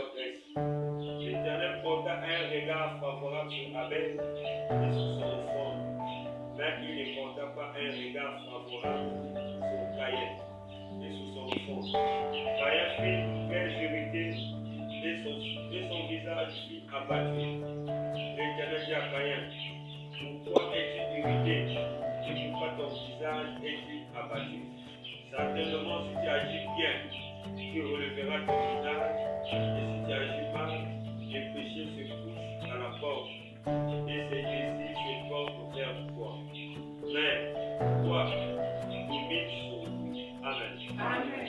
leur reste. L'Éternel porta un regard favorable sur Abel et sur son offrande, mais il ne porta pas un regard favorable sur Caïn et sur son offrande. Caïn fit une belle vérité et son visage fut abattu. L'Éternel dit à Caïn, pourquoi es-tu irrité et pourquoi ton visage est-il abattu? Certainement, si tu agis bien, tu releveras ton visage, et si tu agis mal, les péchés se couchent à la porte, et ses désirs se portent vers toi. Mais toi, domine sur nous. Amen. Amen.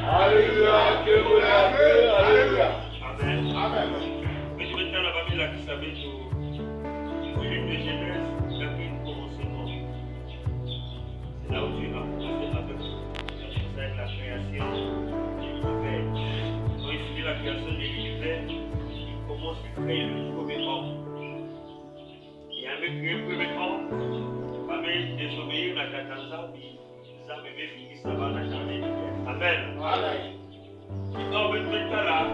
Alléluia, que vous l'avez, alléluia. Amen. Amen. Mais je vais dans la Bible là qui savait tout. Le livre de Genèse, chapitre commencement. C'est là où Dieu a commencé avec la création de l'univers. Quand il finit la création de l'univers, il commence à créer le premier homme. Et avec le premier homme, avec désobéir la catanza, ça me fait finir ça va la journée. Amen. Amen. On veut mettre là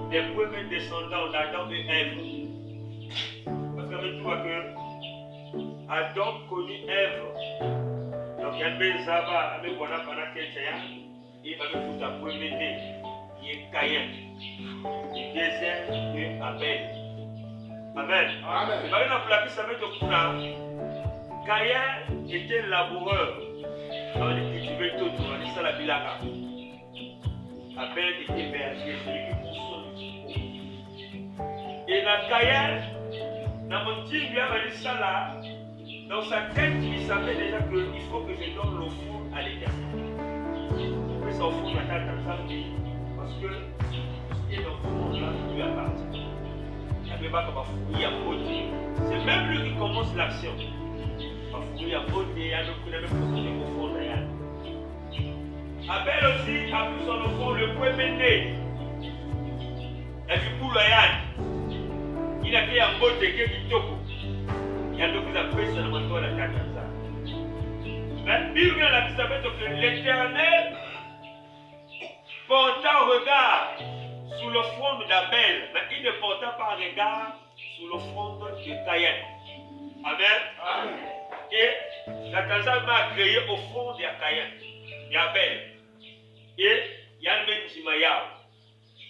les premiers descendants d'Adam et Ève. Parce que tu vois que Adam connut Ève. Donc il y a un Zaba avec Wana Panaketia, il va me foutre à premier né. Il est Caïn. Le deuxième est Abel. Amen. Amen. Il va nous plaquer ça avec le Kuna. Caïn était laboureur. On dit que tu veux tout, on dit ça la bilaga. Abel était berger, celui qui consomme du troupeau. Et dans Caïn, dans mon petit lui a dit ça là, dans sa tête, il savait déjà qu'il faut que je donne l'offrande à l'Éternel. Mais ça offrande à ta famille, parce que ce qui est dans le fond là, lui appartient. Il n'y avait pas comme un fouiller à beauté. C'est même lui qui commence l'action. Un fouiller à beauté, il y a même proposé l'offrande à Yann. Abel aussi a pris son enfant le premier né. Et puis pour le Yann, il a fait un beau dégué qui toko. Il y a d'autres qui ont pris son enfant à la carte comme ça. Mais Bible a dit que l'Éternel porta un regard sur l'offrande d'Abel, mais il ne porta pas un regard sur l'offrande de Caïn. Amen. Amen. Et la Tanzanie a créé offrande de Caïn, d'Abel. Et il y a le même Jimayao.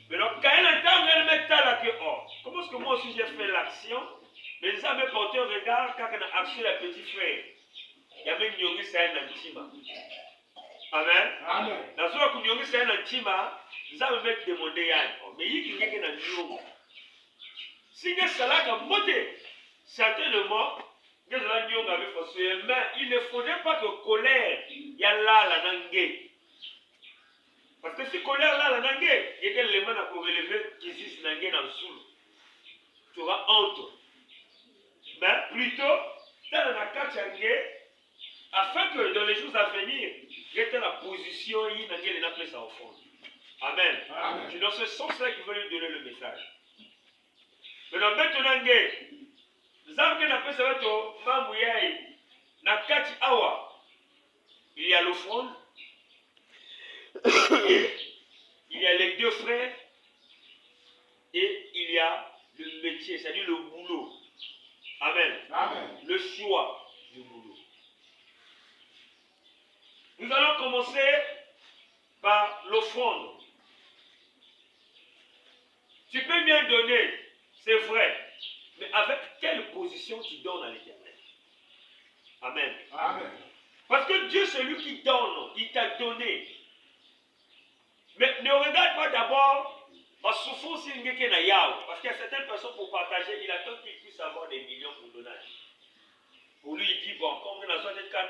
Mais donc, quand il entend le mettre là que, oh, comment est-ce que moi aussi j'ai fait l'action? Mais ça m'a porté un regard quand on a acheté le petit frère. Il y a même Nyongi Sayan Antima. Amen. Amen. Dans ce cas où Nyongi Sayan Antima, ça me met demander Yann. Mais il y a quelqu'un dans Nyongi. Si il y a cela comme beauté, certainement, il y a cela Nyongi avait forcé, mais il ne faudrait pas que colère, il y a là la nangue. Parce que si colère là, la nangue, il y a des éléments pour relever qui existent nangue dans le soul. Tu auras honte. Mais plutôt, dans la nangue, afin que dans les jours à venir, il y ait la position, il y ait une appelée ça au fond. Amen. Amen. C'est dans ce sens-là qu'il veut lui donner le message. Mais dans le nangue, nous avons qu'on appelle ça au Mamouyaï, Nakati Awa. Il y a l'offrande. Il y a les deux frères et il y a le métier, c'est-à-dire le boulot. Amen. Amen. Le choix du boulot. Nous allons commencer par l'offrande. Tu peux bien donner, c'est vrai, mais avec quelle position tu donnes à l'Éternel? Amen. Amen. Parce que Dieu, c'est lui qui donne, il t'a donné. Mais ne regarde pas d'abord la souffrance parce qu'il y a certaines personnes pour partager, il attend qu'ils puissent avoir des millions pour donner. Pour lui, il dit, bon, comme dans un cas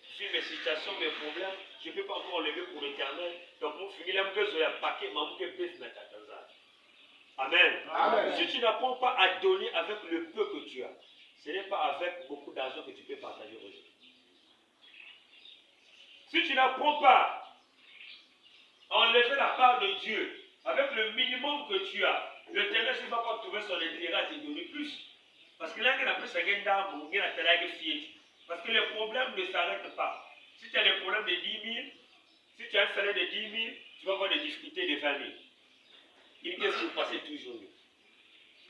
je fais mes situations, mes problèmes, je ne peux pas encore lever pour l'Éternel. Donc, pour finir, il y a un paquet, Amen. Amen. Si tu n'apprends pas à donner avec le peu que tu as, ce n'est pas avec beaucoup d'argent que tu peux partager aujourd'hui. Si tu n'apprends pas à enlever la part de Dieu avec le minimum que tu as, l'Éternel ne va pas trouver son intérêt à te donner plus. Parce que là, il y a plus de parce que les problèmes ne s'arrêtent pas. Si tu as des problèmes de 10 000, si tu as un salaire de 10 000, tu vas avoir des difficultés de 20 000. Il peut se passer toujours.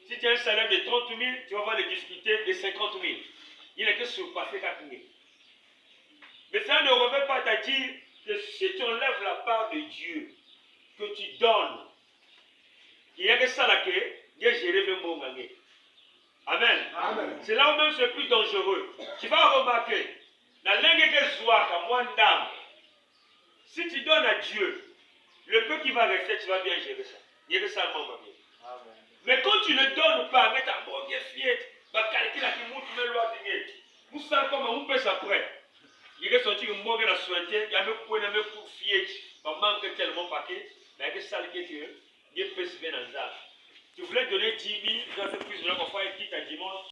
Si tu as un salaire de 30 000, tu vas avoir des difficultés de 50 000. Il n'est que surpasser 4 000. Mais ça ne remet pas à dire que si tu enlèves la part de Dieu, que tu donnes, il y a que ça là que Dieu gère le mot. Amen. Amen. C'est là où même c'est plus dangereux. Tu vas remarquer, la langue que soit moins d'âme, si tu donnes à Dieu, le peu qui va rester, tu vas bien gérer ça. Il y a que ça le mot. Mais quand tu ne donnes pas, mais tu as bon bien fiet, tu vas calculer la qui monte le loi de vous savez comment on peut s'après. Il est sorti que moi, je suis il y a même pour fier, je manque tellement paquet, mais que ça, Dieu peut se faire dans ça. Tu voulais donner 10 000, tu as fait plus de la fois, et quitte à dimanche.